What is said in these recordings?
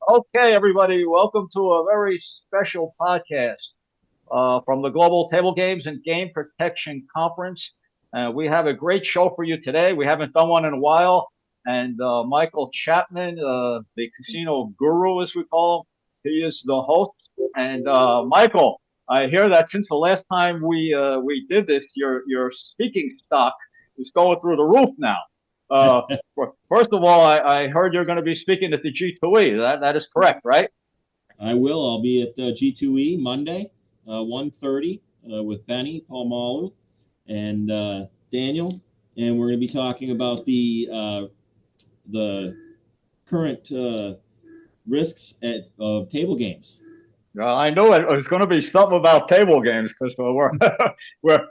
Okay, everybody, welcome to a very special podcast from the Global Table Games and Game Protection Conference. We have a great show for you today. We haven't done one in a while. And Michael Chapman, the casino guru, as we call him, he is the host. And Michael, I hear that since the last time we did this, your speaking stock is going through the roof now. Uh, First of all, I heard you're going to be speaking at the G2E. That is correct, right? I will. I'll be at G2E Monday, 1:30 with Benny Palmalu and Daniel, and we're going to be talking about the current risks of table games. I knew it was going to be something about table games because we're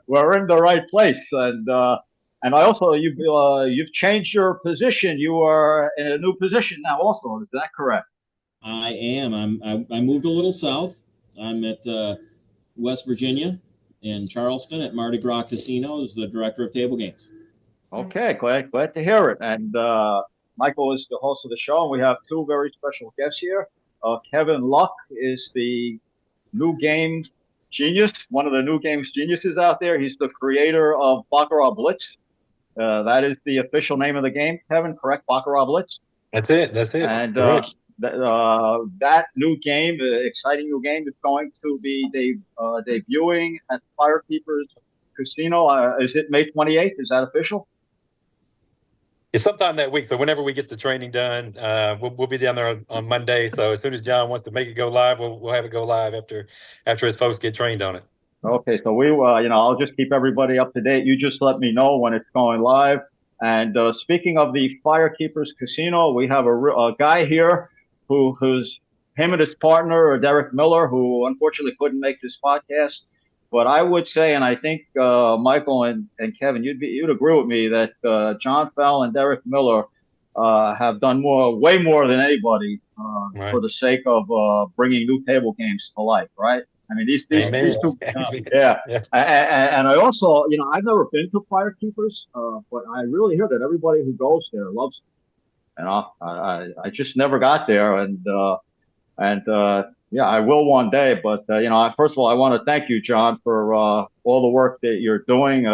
we're in the right place, and I also you've changed your position. You are in a new position now. Also, is that correct? I am. I moved a little south. I'm at West Virginia in Charleston at Mardi Gras Casino as the director of table games. Okay, glad to hear it. And Michael is the host of the show, and we have two very special guests here. Kevin Luck is the new game genius, one of the new games geniuses out there. He's the creator of Baccarat Blitz. That is the official name of the game, Kevin, correct? Baccarat Blitz? That's it. And that new game, exciting new game, is going to be debuting at Firekeepers Casino. Is it May 28th? Is that official? It's sometime that week. So whenever we get the training done, we'll be down there on Monday. So as soon as John wants to make it go live, we'll have it go live after his folks get trained on it. Okay, so I'll just keep everybody up to date. You just let me know when it's going live. And speaking of the Firekeepers Casino, we have a guy here who's him and his partner, Derek Miller, who unfortunately couldn't make this podcast. But I would say, and I think Michael and Kevin, you'd agree with me that John Fell and Derek Miller have done way more than anybody Right. for the sake of bringing new table games to life, right? I mean, these two, yeah. And I also, I've never been to Firekeepers, but I really hear that everybody who goes there loves it. I just never got there, and yeah, I will one day. But first of all, I want to thank you, John, for all the work that you're doing.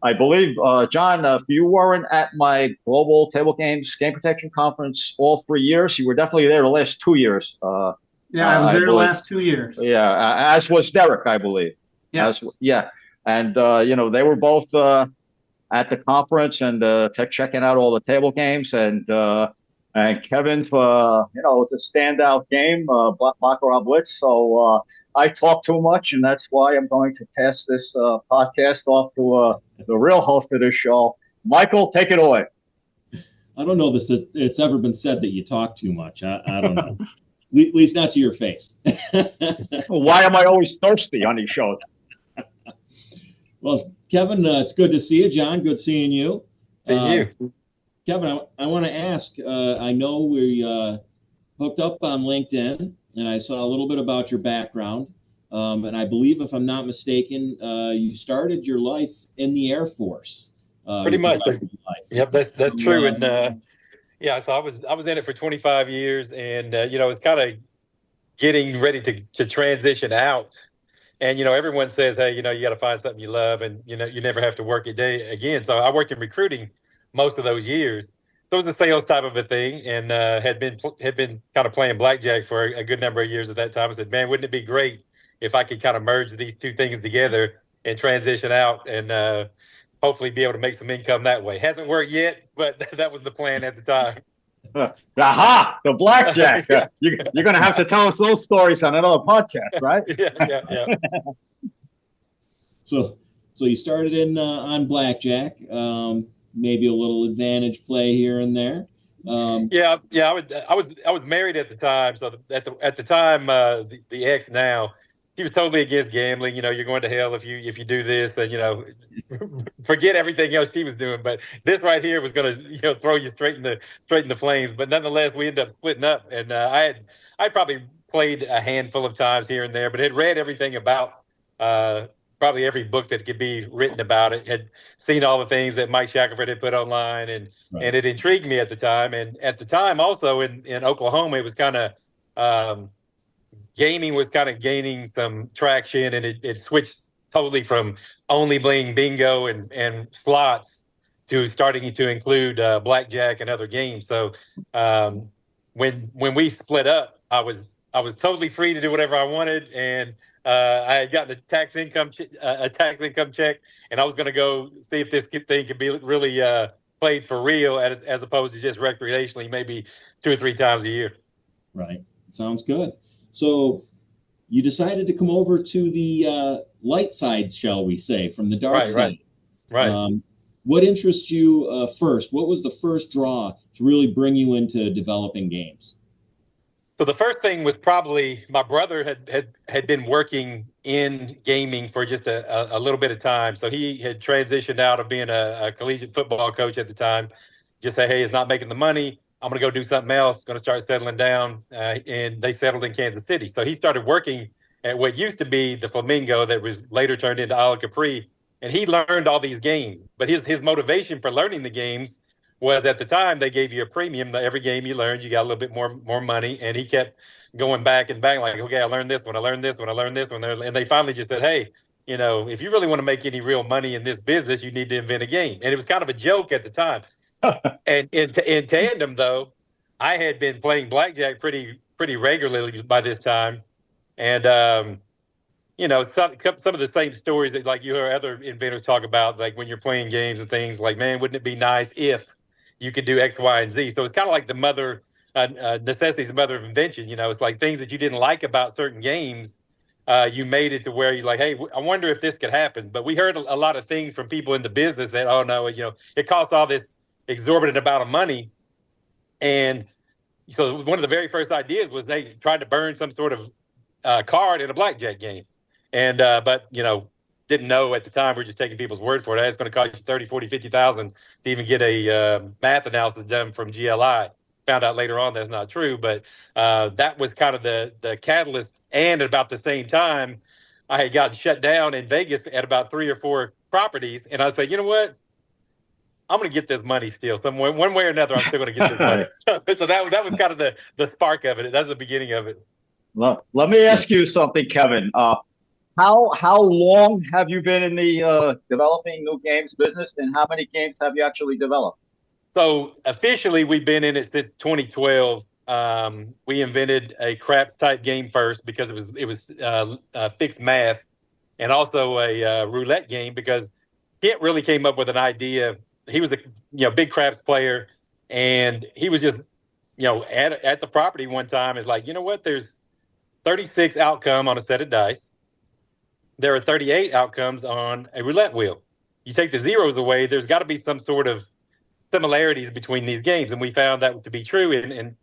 I believe, John, if you weren't at my Global Table Games Game Protection Conference all 3 years, you were definitely there the last 2 years. Yeah, I was there the last 2 years. Yeah, as was Derek, I believe. Yes. Yeah, and they were both at the conference and checking out all the table games, and Kevin's, it was a standout game, Baccarat Blitz. So I talk too much, and that's why I'm going to pass this podcast off to the real host of this show, Michael. Take it away. I don't know that it's ever been said that you talk too much. I don't know. At least not to your face. Why am I always thirsty on these shows? Well, Kevin, it's good to see you. John, good seeing you. See you. Kevin, I want to ask, I know we hooked up on LinkedIn, and I saw a little bit about your background. And I believe, if I'm not mistaken, you started your life in the Air Force. Pretty much. Yep, that's true. And yeah, so I was in it for 25 years, and it's kind of getting ready to transition out. And everyone says, hey, you got to find something you love, and you never have to work a day again. So I worked in recruiting most of those years. So it was a sales type of a thing, and had been kind of playing blackjack for a good number of years at that time. I said, man, wouldn't it be great if I could kind of merge these two things together and transition out and hopefully be able to make some income that way. Hasn't worked yet, but that was the plan at the time. Aha! The blackjack. You're going to have to tell us those stories on another podcast, right? Yeah. So you started in on blackjack. Maybe a little advantage play here and there. Yeah. I was married at the time, so at the time, the ex now, he was totally against gambling. You're going to hell if you do this, and forget everything else she was doing. But this right here was going to throw you straight in the flames. But nonetheless, we ended up splitting up, and I probably played a handful of times here and there, but had read everything about probably every book that could be written about it. Had seen all the things that Mike Shackelford had put online, and it intrigued me at the time. And at the time, also in Oklahoma, it was kind of um, gaming was kind of gaining some traction, and it switched totally from only playing bingo and slots to starting to include blackjack and other games. So when we split up, I was totally free to do whatever I wanted, and I had gotten a tax income check, and I was going to go see if this thing could be really played for real, as opposed to just recreationally, maybe 2 or 3 times a year. Right. Sounds good. So you decided to come over to the light side, shall we say, from the dark side. Right. What interests you first? What was the first draw to really bring you into developing games? So the first thing was probably my brother had been working in gaming for just a little bit of time. So he had transitioned out of being a collegiate football coach at the time. Just say, hey, it's not making the money. I'm going to go do something else. Going to start settling down. And they settled in Kansas City. So he started working at what used to be the Flamingo that was later turned into Isle Capri. And he learned all these games. But his motivation for learning the games was, at the time they gave you a premium. Every game you learned, you got a little bit more money. And he kept going back and back, like, okay, I learned this one, I learned this one, I learned this one. And they finally just said, hey, if you really want to make any real money in this business, you need to invent a game. And it was kind of a joke at the time. And in tandem, though, I had been playing blackjack pretty regularly by this time. And some of the same stories that, like, you hear other inventors talk about, like when you're playing games and things, like, man, wouldn't it be nice if you could do X, Y, and Z? So it's kind of like the mother necessity is the mother of invention. It's like things that you didn't like about certain games, you made it to where you're like, hey, I wonder if this could happen. But we heard a lot of things from people in the business that, oh no, it costs all this exorbitant amount of money. And so one of the very first ideas was they tried to burn some sort of card in a blackjack game. And but didn't know at the time. We're just taking people's word for it. It's going to cost you 30, 40, 50,000 to even get a math analysis done from GLI. Found out later on that's not true, but that was kind of the catalyst. And at about the same time, I had gotten shut down in Vegas at about 3 or 4 properties, and I said, you know what? I'm going to get this money still. One way or another, I'm still going to get this money. So that was kind of the spark of it. That's the beginning of it. Let me ask you something, Kevin. How long have you been in the developing new games business, and how many games have you actually developed? So officially, we've been in it since 2012. We invented a craps type game first because it was fixed math, and also a roulette game because Kent really came up with an idea. He was a big craps player, and he was just at the property one time is like, you know what? There's 36 outcome on a set of dice. There are 38 outcomes on a roulette wheel. You take the zeros away, there's got to be some sort of similarities between these games, and we found that to be true in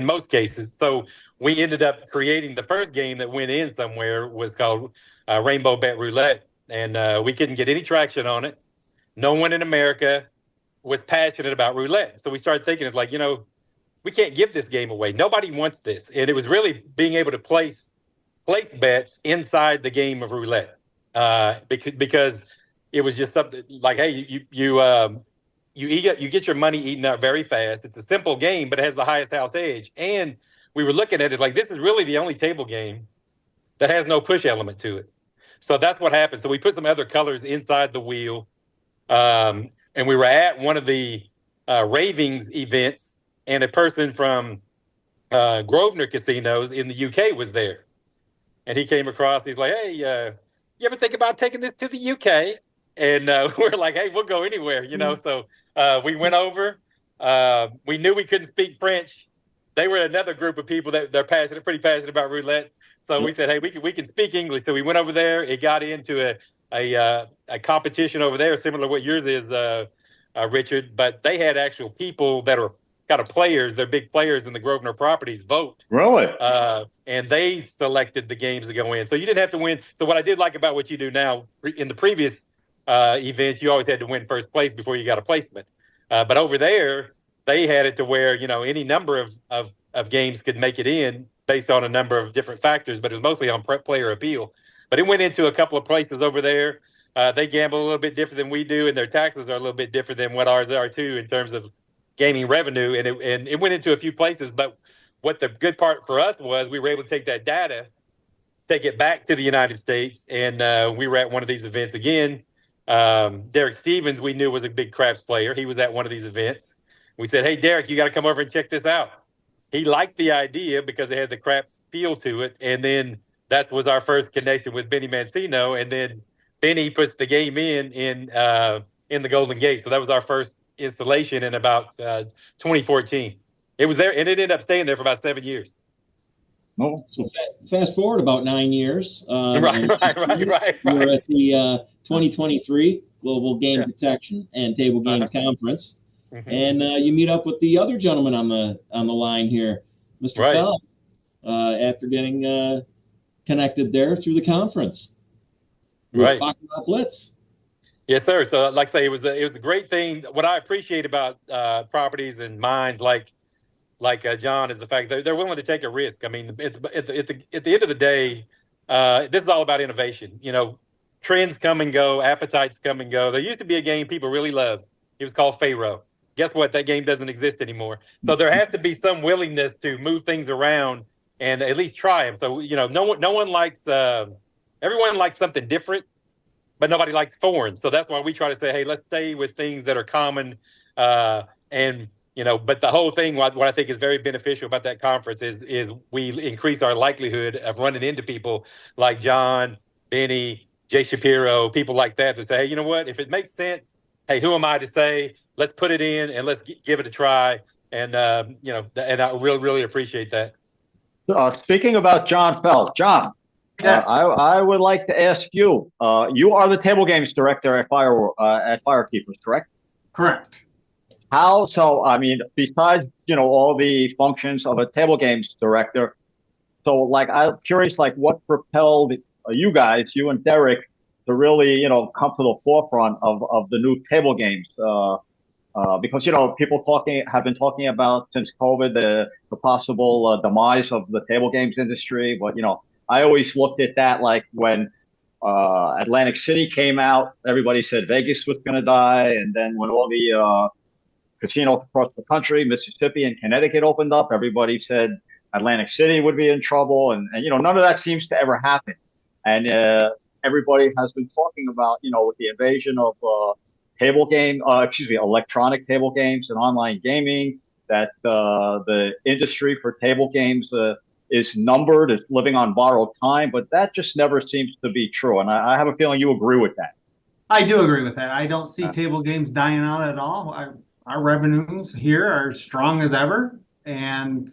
most cases. So we ended up creating the first game that went in somewhere was called Rainbow Bet Roulette, and we couldn't get any traction on it. No one in America was passionate about roulette, so we started thinking, it's like, we can't give this game away. Nobody wants this, and it was really being able to place bets inside the game of roulette, because it was just something like, hey, you get your money eaten up very fast. It's a simple game, but it has the highest house edge. And we were looking at it like, this is really the only table game that has no push element to it. So that's what happened. So we put some other colors inside the wheel, and we were at one of the Ravings events, and a person from Grosvenor Casinos in the UK was there. And he came across, he's like, hey, you ever think about taking this to the UK? And we're like, hey, we'll go anywhere, So we went over. We knew we couldn't speak French. They were another group of people that they're pretty passionate about roulette. So we said, hey, we can speak English. So we went over there. It got into a competition over there, similar to what yours is, Richard. But they had actual people that are kind of players. They're big players in the Grosvenor properties vote. Really? And they selected the games to go in. So you didn't have to win. So what I did like about what you do now, in the previous events, you always had to win first place before you got a placement. But over there, they had it to where, any number of games could make it in based on a number of different factors, but it was mostly on player appeal. But it went into a couple of places over there. They gamble a little bit different than we do, and their taxes are a little bit different than what ours are too in terms of gaming revenue. And it went into a few places, but what the good part for us was, we were able to take that data, take it back to the United States, and we were at one of these events again. Derek Stevens, we knew, was a big craps player. He was at one of these events. We said, "Hey, Derek, you got to come over and check this out." He liked the idea because it had the craps feel to it, and then that was our first connection with Benny Mancino, and then Benny puts the game in the Golden Gate. So that was our first installation in about 2014. It was there, and it ended up staying there for about 7 years. Oh, so fast forward about 9 years. Right. We're at the 2023 Global Game Protection and Table Games Conference, and you meet up with the other gentleman on the line here, Mr. Fell, after getting connected there through the conference. Right. Baccarat Blitz. Yes, sir. So, like I say, it was a great thing. What I appreciate about properties and mines like John is the fact that they're willing to take a risk. I mean, at the end of the day, this is all about innovation. You know, trends come and go, appetites come and go. There used to be a game people really loved. It was called Pharaoh. Guess what? That game doesn't exist anymore. So there has to be some willingness to move things around and at least try them. So, you know, no one likes everyone likes something different, but nobody likes foreign. So that's why we try to say, hey, let's stay with things that are common. And, you know, but the whole thing, what I think is very beneficial about that conference is we increase our likelihood of running into people like John, Benny, Jay Shapiro, people like that to say, hey, you know what, if it makes sense, hey, who am I to say, let's put it in and let's give it a try. And, you know, and I really, really appreciate that. Speaking about John Fell, John, yes. I would like to ask you, you are the table games director at Firekeepers, correct? Correct. How, so, I mean, besides, you know, all the functions of a table games director, so, like, I'm curious, like, what propelled you guys, you and Derek, to really, you know, come to the forefront of the new table games? Because, you know, people have been talking about since COVID, the possible demise of the table games industry. But, you know, I always looked at that like when Atlantic City came out, everybody said Vegas was going to die. And then when all the casinos across the country, Mississippi and Connecticut opened up, everybody said Atlantic City would be in trouble. And you know, none of that seems to ever happen. And everybody has been talking about, you know, with the invasion of electronic table games and online gaming, that the industry for table games is numbered, is living on borrowed time, but that just never seems to be true. And I have a feeling you agree with that. I do agree with that. I don't see table games dying out at all. Our revenues here are strong as ever, and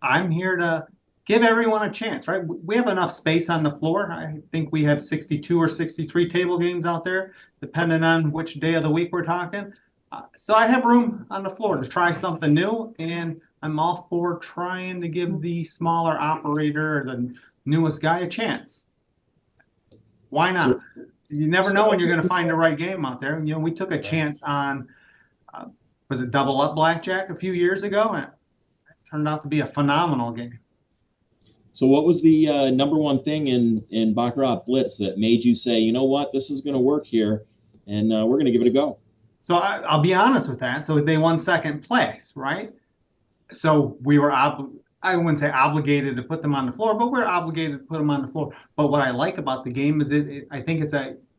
I'm here to give everyone a chance, right? We have enough space on the floor. I think we have 62 or 63 table games out there, depending on which day of the week we're talking. So I have room on the floor to try something new, and I'm all for trying to give the smaller operator, the newest guy, a chance. Why not? You never know when you're going to find the right game out there. You know, we took a chance on, was it Double Up Blackjack a few years ago? And it turned out to be a phenomenal game. So what was the number one thing in Baccarat Blitz that made you say, you know what, this is going to work here, and we're going to give it a go? So I'll be honest with that. So they won second place, right? So we were, I wouldn't say obligated to put them on the floor, but we're obligated to put them on the floor. But what I like about the game is I think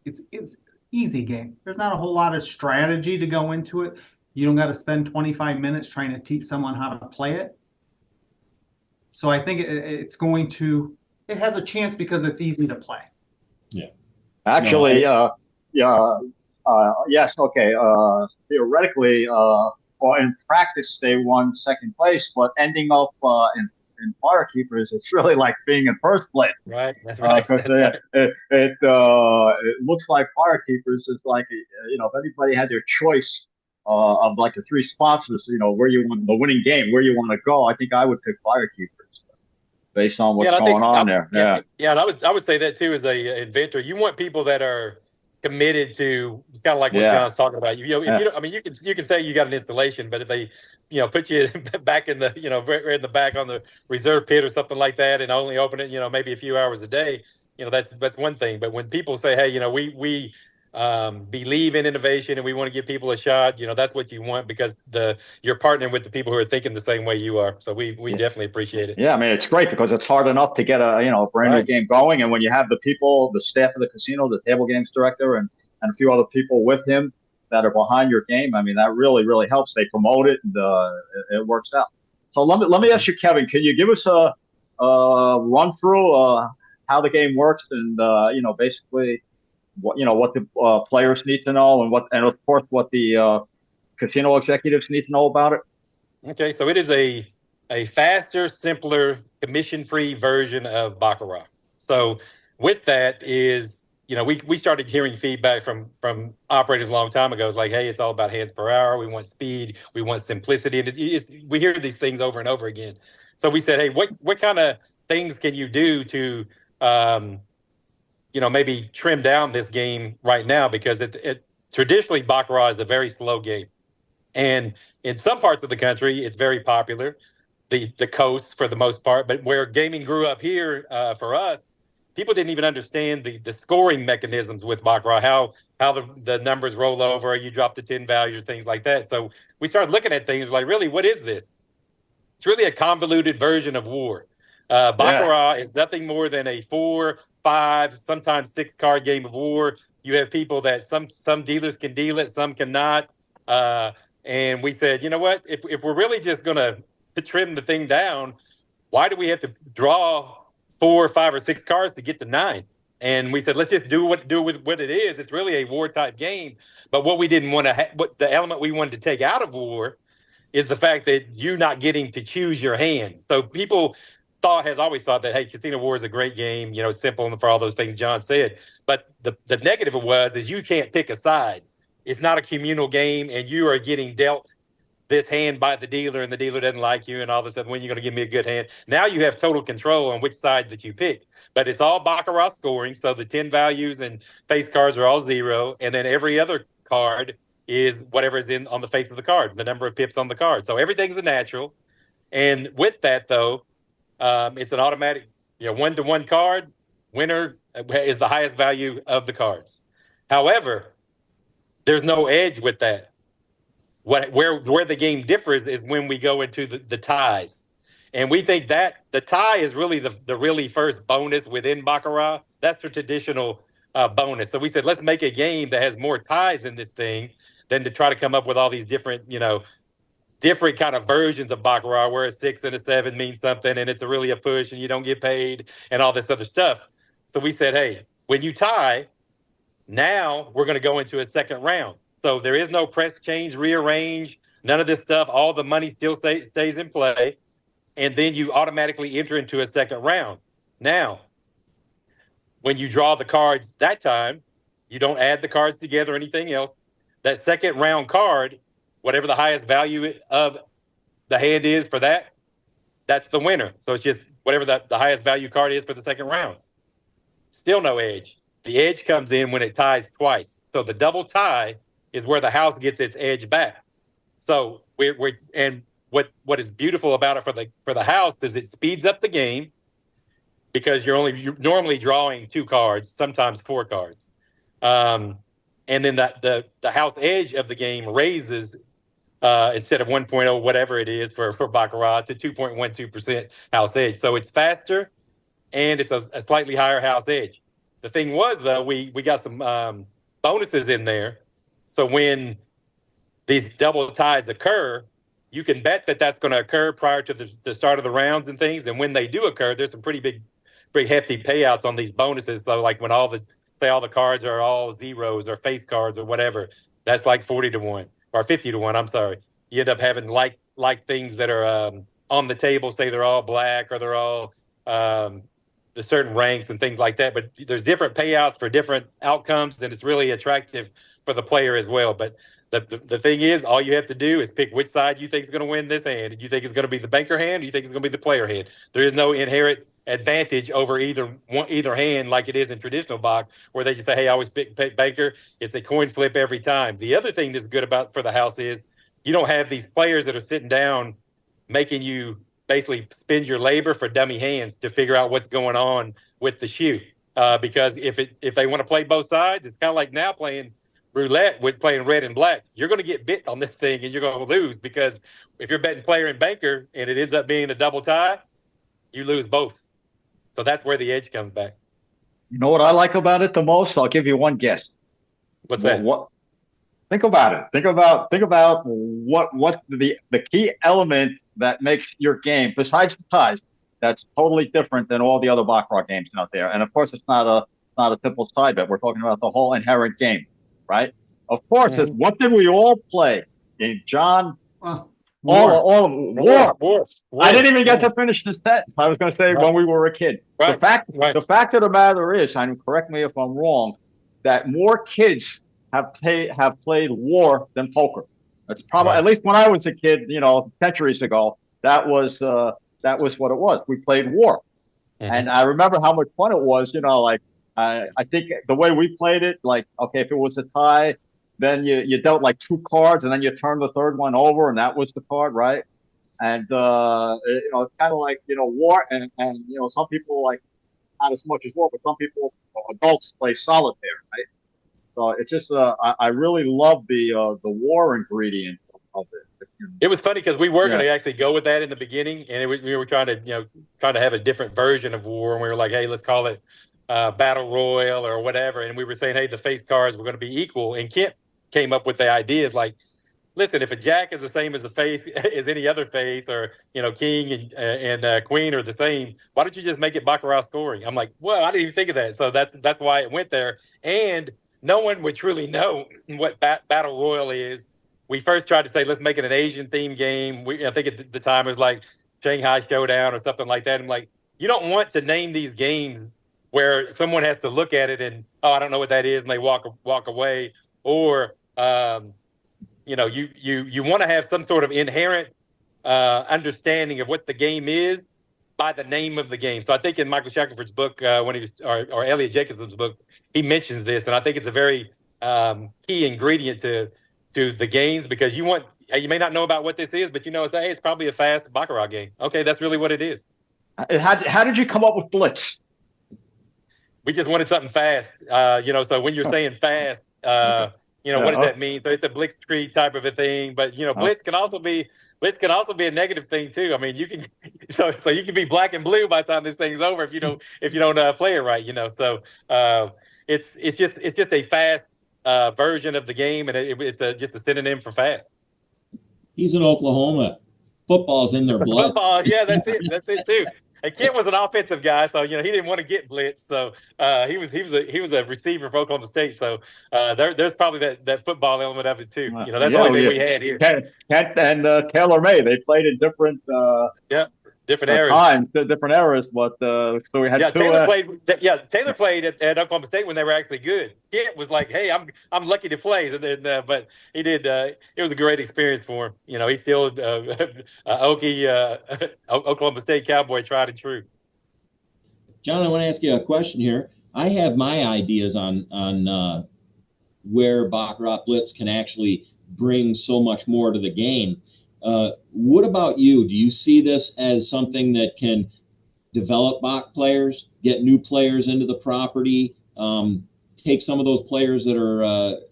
it's easy game. There's not a whole lot of strategy to go into it. You don't got to spend 25 minutes trying to teach someone how to play it. So I think it has a chance because it's easy to play. Yeah. Actually, yes, okay. Theoretically, or in practice, they won second place, but ending up in Firekeepers, it's really like being in first place. Right, that's right. Because it looks like Firekeepers is like, you know, if anybody had their choice of like the three sponsors, you know, where you want the winning game, where you want to go, I think I would pick Firekeepers based on what's going on there. Yeah, and I would say that too as a inventor. You want people that are committed to kind of like what John's talking about. You know, if you don't, I mean, you can say you got an installation, but if they, you know, put you back in the, you know, in the back on the reserve pit or something like that, and only open it, you know, maybe a few hours a day, you know, that's one thing. But when people say, hey, you know, we believe in innovation, and we want to give people a shot. That's what you want, because you're partnering with the people who are thinking the same way you are. So we definitely appreciate it. Yeah, I mean, it's great because it's hard enough to get a brand new game going, and when you have the people, the staff of the casino, the table games director, and a few other people with him that are behind your game, I mean, that really, really helps. They promote it, and it works out. So let me ask you, Kevin, can you give us a run through how the game works, and basically what the players need to know, and of course what the casino executives need to know about it? Okay, so it is a faster, simpler, commission-free version of Baccarat. So with that is, we started hearing feedback from operators a long time ago. It's like, hey, it's all about hands per hour. We want speed. We want simplicity. And we hear these things over and over again. So we said, hey, what kind of things can you do to, maybe trim down this game right now? Because traditionally, Baccarat is a very slow game. And in some parts of the country, it's very popular, the coast for the most part. But where gaming grew up here, for us, people didn't even understand the scoring mechanisms with Baccarat, how the numbers roll over, you drop the 10 values, things like that. So we started looking at things like, really, what is this? It's really a convoluted version of war. Baccarat is nothing more than a 4, 5, sometimes 6 card game of war. You have people that some dealers can deal it, some cannot. And we said, you know what? If we're really just going to trim the thing down, why do we have to draw 4, 5, or 6 cards to get to 9? And we said, let's just do with what it is. It's really a war type game. But what we didn't want to, what the element we wanted to take out of war is the fact that you're not getting to choose your hand. So people has always thought that, hey, Casino War is a great game. It's simple for all those things John said. But the negative is you can't pick a side. It's not a communal game, and you are getting dealt this hand by the dealer, and the dealer doesn't like you, and all of a sudden, when you're going to give me a good hand? Now you have total control on which side that you pick. But it's all Baccarat scoring, so the 10 values and face cards are all 0, and then every other card is whatever is on the face of the card, the number of pips on the card. So everything's a natural. And with that, though, it's an automatic, 1-to-1 card. Winner is the highest value of the cards. However, there's no edge with that. Where the game differs is when we go into the ties. And we think that the tie is really the really first bonus within Baccarat. That's the traditional bonus. So we said, let's make a game that has more ties in this thing than to try to come up with all these different kind of versions of Baccarat where a 6 and a 7 means something and it's really a push and you don't get paid and all this other stuff. So we said, hey, when you tie, now we're going to go into a second round. So there is no press, change, rearrange, none of this stuff. All the money still stays in play. And then you automatically enter into a second round. Now, when you draw the cards that time, you don't add the cards together or anything else. That second round card, whatever the highest value of the hand is for that, that's the winner. So it's just whatever the highest value card is for the second round. Still no edge. The edge comes in when it ties twice. So the double tie is where the house gets its edge back. So what is beautiful about it for the house is it speeds up the game because you're normally drawing 2 cards, sometimes 4 cards. And then the house edge of the game raises instead of 1.0, whatever it is for Baccarat, to 2.12% house edge. So it's faster and it's a slightly higher house edge. The thing was, though, we got some bonuses in there. So when these double ties occur, you can bet that that's going to occur prior to the start of the rounds and things. And when they do occur, there's some pretty hefty payouts on these bonuses. So like when all the cards are all 0s or face cards or whatever, that's like 40-1 or 50-1. I'm sorry. You end up having like things that are on the table, say they're all black or they're all the certain ranks and things like that. But there's different payouts for different outcomes, and it's really attractive for the player as well. But the thing is, all you have to do is pick which side you think is going to win this hand. Do you think it's going to be the banker hand? Or you think it's going to be the player hand? There is no inherent advantage over either hand like it is in traditional Bach, where they just say, hey, I always pick banker. It's a coin flip every time. The other thing that's good for the house is you don't have these players that are sitting down making you basically spend your labor for dummy hands to figure out what's going on with the shoe. because if they want to play both sides, it's kind of like now playing roulette with playing red and black. You're going to get bit on this thing and you're going to lose, because if you're betting player and banker and it ends up being a double tie, you lose both. So that's where the edge comes back. You know what I like about it the most? I'll give you one guess. What's that? What? Think about it. Think about what the key element that makes your game, besides the ties, that's totally different than all the other Baccarat games out there. And of course, it's not a simple side bet. We're talking about the whole inherent game, right? Of course, it's what did we all play? John, war. I didn't even get to finish the sentence. I was going to say when we were a kid. Right. The fact of the matter is, and correct me if I'm wrong, that more kids have played war than poker. That's probably, at least when I was a kid, centuries ago, that was what it was. We played war. And I remember how much fun it was, I think the way we played it, like, okay, if it was a tie, then you dealt like 2 cards and then you turned the third one over and that was the card, right? And, it's kind of like, war and some people like not as much as war, but some people, adults play solitaire, right? So it's just, I really love the war ingredient of it. It was funny because we were going to actually go with that in the beginning, and we were trying to have a different version of war, and we were like, hey, let's call it Battle Royal or whatever, and we were saying, hey, the face cards were going to be equal, and Kent came up with the ideas like, listen, if a jack is the same as a face as any other face, or king and queen are the same, why don't you just make it Baccarat scoring? I'm like, well, I didn't even think of that, so that's why it went there, and no one would truly know what Battle Royal is. We first tried to say, let's make it an Asian themed game. I think at the time it was like Shanghai Showdown or something like that. I'm like, you don't want to name these games where someone has to look at it and, I don't know what that is, and they walk away. Or, you want to have some sort of inherent understanding of what the game is by the name of the game. So I think in Michael Shackelford's book, when he was, or Elliot Jacobson's book, he mentions this, and I think it's a very key ingredient to the games, because you may not know about what this is, but it's probably a fast Baccarat game. Okay, that's really what it is. How did you come up with Blitz? We just wanted something fast. So when you're saying fast, what does that mean? So it's a blitzkrieg type of a thing, but Blitz can also be a negative thing too. I mean, you can so you can be black and blue by the time this thing's over if you don't play it right. So it's just a fast version of the game, and it's just a synonym for fast. He's in Oklahoma. Football's in their blood. Football, yeah, that's it too. And Kent was an offensive guy, so he didn't want to get blitzed. So he was a receiver for Oklahoma State. So there's probably that football element of it too. That's the only thing we had here. Kent and Taylor May, they played in different different eras. Times, different eras, but so we had two. Taylor played at Oklahoma State when they were actually good. Kent was like, hey, I'm lucky to play, but he did. It was a great experience for him. He's still Oklahoma State Cowboy, tried and true. John, I want to ask you a question here. I have my ideas on where Baccarat Blitz can actually bring so much more to the game. What about you? Do you see this as something that can develop Bach players, get new players into the property, take some of those players that are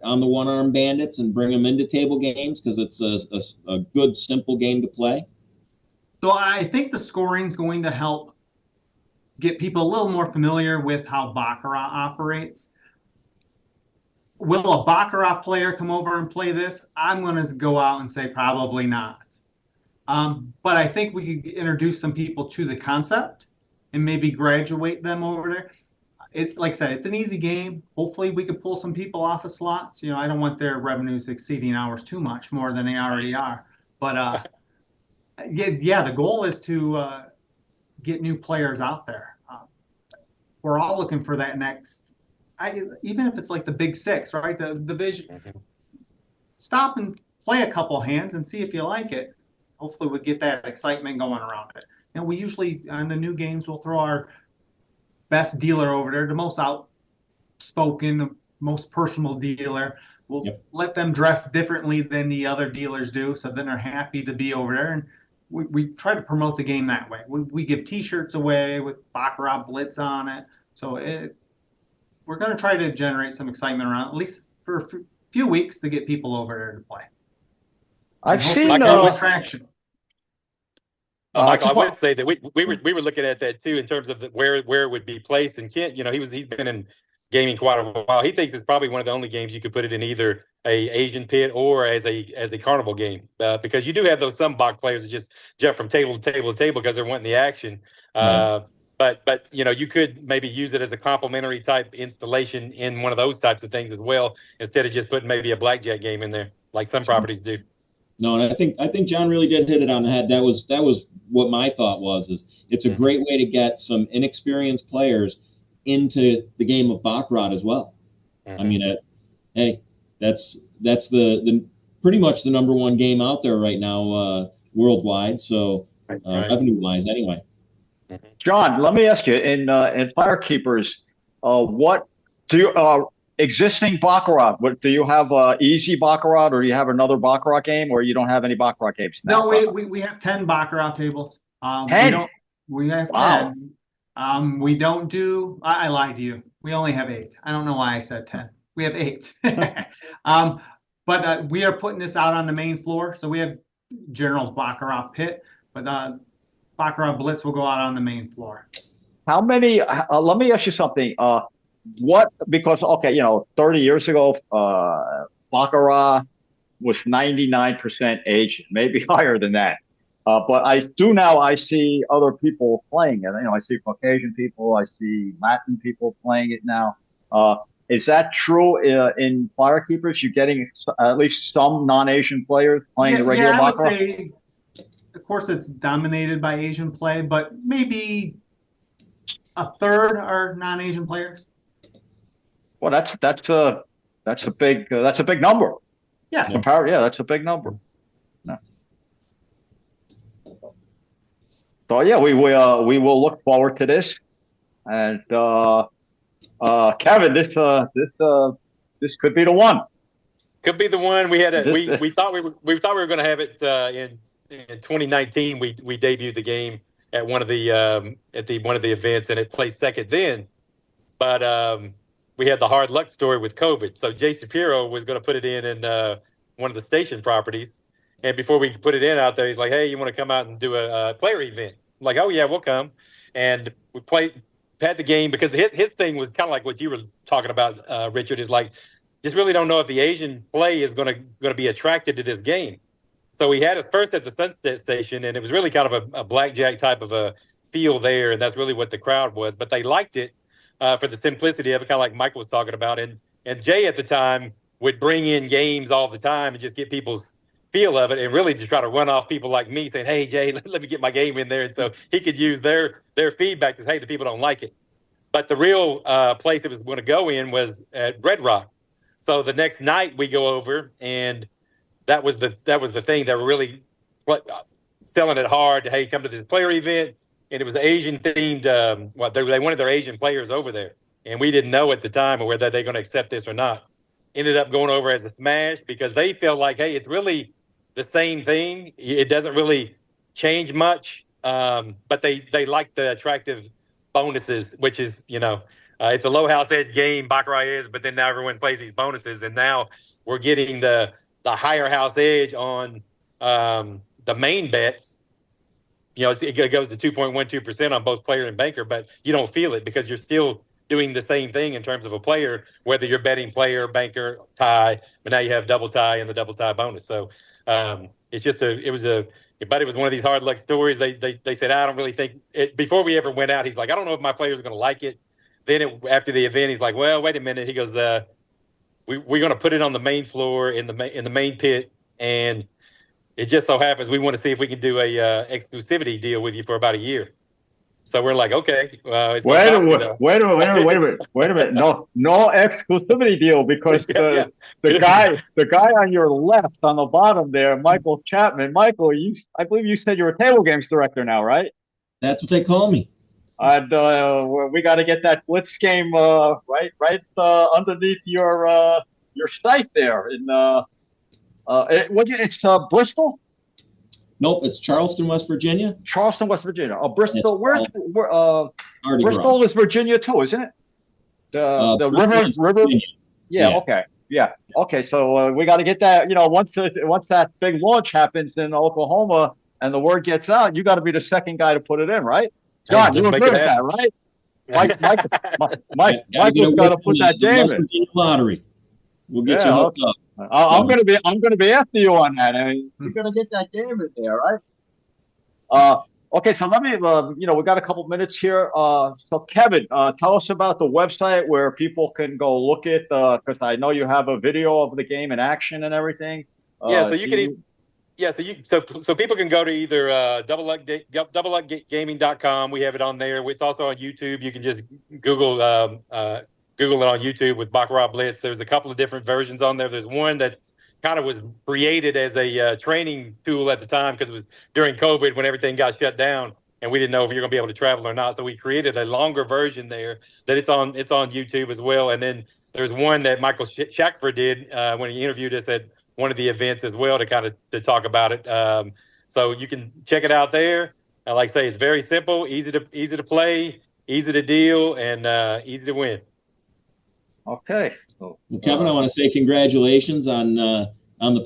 on the one-arm bandits and bring them into table games because it's a good, simple game to play? So I think the scoring is going to help get people a little more familiar with how Baccarat operates. Will a Baccarat player come over and play this? I'm going to go out and say probably not. But I think we could introduce some people to the concept and maybe graduate them over there. Like I said, it's an easy game. Hopefully we could pull some people off of slots. I don't want their revenues exceeding ours too much more than they already are. But the goal is to get new players out there. We're all looking for that next. Even if it's like the Big Six, right? The division. Stop and play a couple hands and see if you like it. Hopefully we'll get that excitement going around it. And we usually, on the new games, we'll throw our best dealer over there, the most outspoken, the most personal dealer. We'll let them dress differently than the other dealers do, so then they're happy to be over there. And we try to promote the game that way. We give T-shirts away with Baccarat Blitz on it. So we're going to try to generate some excitement around, at least for a few weeks, to get people over there to play. I've seen traction. Michael, I would say that we were looking at that too in terms of where it would be placed. And Kent, he's been in gaming quite a while. He thinks it's probably one of the only games you could put it in either a Asian pit or as a carnival game, because you do have some Bach players that just jump from table to table to table because they're wanting the action. Right. But you could maybe use it as a complimentary type installation in one of those types of things as well, instead of just putting maybe a blackjack game in there like some properties do. No, and I think John really did hit it on the head. That was what my thought was. Is it's a great way to get some inexperienced players into the game of Baccarat as well. I mean, hey, that's the pretty much the number one game out there right now worldwide. So revenue wise, anyway. John, let me ask you, in Firekeepers, what do you existing Baccarat? Do you have easy Baccarat, or do you have another Baccarat game, or you don't have any Baccarat games now? No, we have 10 Baccarat tables. 10? We have 10. We don't do. I lied to you. We only have 8. I don't know why I said 10. We have 8. But we are putting this out on the main floor. So we have General's Baccarat pit, but Baccarat Blitz will go out on the main floor. How many? Let me ask you something. Because 30 years ago, Baccarat was 99% Asian, maybe higher than that. But I see other people playing it. I see Caucasian people, I see Latin people playing it now. Is that true in Firekeepers? You're getting at least some non-Asian players playing the regular Baccarat? I would say, of course, it's dominated by Asian play, but maybe a third are non-Asian players. Well, that's a big number. Yeah. That's a big number. No. So yeah, we will look forward to this, and Kevin, this could be the one. Could be the one. We had we thought we were going to have it in 2019. We debuted the game at one of the events, and it placed second then, but we had the hard luck story with COVID. So Jay Shapiro was going to put it in one of the station properties. And before we put it in out there, he's like, hey, you want to come out and do a player event? I'm like, oh, yeah, we'll come. And we had the game, because his thing was kind of like what you were talking about, Richard, is like, just really don't know if the Asian play is going to be attracted to this game. So we had it first at the Sunset Station, and it was really kind of a blackjack type of a feel there. And that's really what the crowd was. But they liked it. For the simplicity of it, kind of like Michael was talking about. And Jay at the time would bring in games all the time and just get people's feel of it, and really just try to run off people like me saying, hey, Jay, let me get my game in there. And so he could use their feedback to say, hey, the people don't like it. But the real place it was going to go in was at Red Rock. So the next night we go over, and that was the thing. They were really selling it hard. Hey, come to this player event. And it was Asian themed. They wanted their Asian players over there, and we didn't know at the time whether they're going to accept this or not. Ended up going over as a smash, because they felt like, hey, it's really the same thing. It doesn't really change much, but they like the attractive bonuses, which is it's a low house edge game. Baccarat is, but then now everyone plays these bonuses, and now we're getting the higher house edge on the main bets. It goes to 2.12% on both player and banker, but you don't feel it because you're still doing the same thing in terms of a player, whether you're betting player, banker, tie, but now you have double tie and the double tie bonus. So it's just it was one of these hard luck stories. They said, I don't really think it. Before we ever went out, he's like, I don't know if my players are going to like it. Then after the event, he's like, well, wait a minute. He goes, we're going to put it on the main floor in the main pit, and it just so happens we want to see if we can do a exclusivity deal with you for about a year. So we're like, okay. Wait a minute. No exclusivity deal, because the guy on your left on the bottom there, Michael Chapman. Michael, I believe you said you're a table games director now, right? That's what they call me. And we got to get that Blitz game right underneath your site there in it's Bristol. Nope, it's Charleston, West Virginia. Charleston, West Virginia. Bristol. Bristol is Virginia too, isn't it? The river. Yeah. Okay. Yeah. Okay. So we got to get that. Once that big launch happens in Oklahoma and the word gets out, you got to be the second guy to put it in, right? John, you agree with that, right? Michael's got to put that game in. Lottery. We'll get you hooked up. I'm gonna be after you on that. I mean, you're gonna get that game in there, right? Okay, so let me, we got a couple minutes here. So Kevin, tell us about the website where people can go look at, because I know you have a video of the game in action and everything. So you can, so people can go to either doubleluckgaming.com. We have it on there. It's also on YouTube. You can just Google it on YouTube with Baccarat Blitz. There's a couple of different versions on there. There's one that's kind of was created as a training tool at the time because it was during COVID when everything got shut down and we didn't know if you're going to be able to travel or not. So we created a longer version there that it's on YouTube as well. And then there's one that Michael Shackford did when he interviewed us at one of the events as well to talk about it. So you can check it out there. Like I say, it's very simple, easy to play, easy to deal, and easy to win. Okay. Well, Kevin, I want to say congratulations on the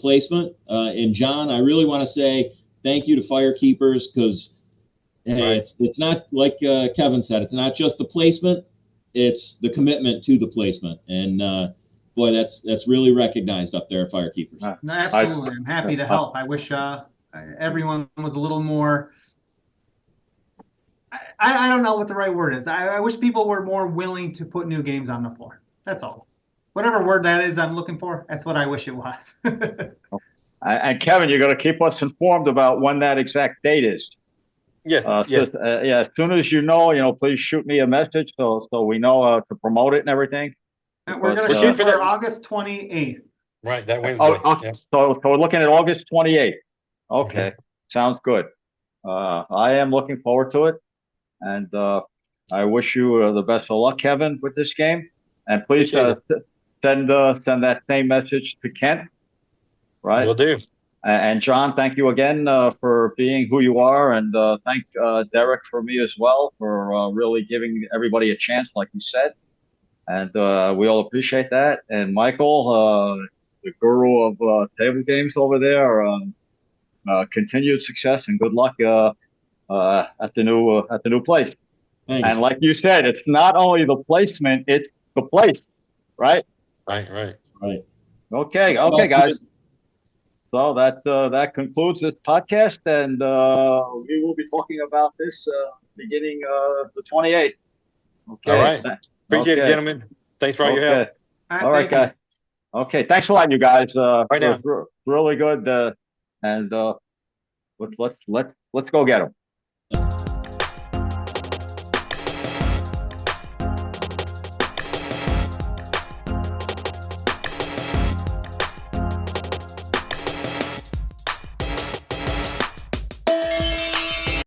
placement. And John, I really want to say thank you to Firekeepers because it's not like Kevin said, it's not just the placement, it's the commitment to the placement. And boy, that's really recognized up there at Firekeepers. No, absolutely. I'm happy to help. I wish everyone was a little more. I don't know what the right word is. I wish people were more willing to put new games on the floor. That's all. Whatever word that is I'm looking for, that's what I wish it was. And Kevin, you're going to keep us informed about when that exact date is. Yes. Yes. As soon as you know, please shoot me a message so we know to promote it and everything. And we're going to shoot for August 28th. Right, that Wednesday. So we're looking at August 28th. Okay, sounds good. I am looking forward to it, and I wish you the best of luck, Kevin, with this game. And please send that same message to Kent. Right. Will do. And John, thank you again for being who you are, and thank Derek for me as well for really giving everybody a chance, like you said. And we all appreciate that. And Michael, the guru of table games over there, continued success and good luck at the new place. Thanks. And like you said, it's not only the placement; it's the place, right? Right. Okay, guys. So that concludes this podcast, and we will be talking about this beginning the 28th. Okay. All right. Appreciate it, gentlemen. Thanks for all your help. All right, guys. Okay. Thanks a lot, you guys. Right now. Really good. And let's go get them.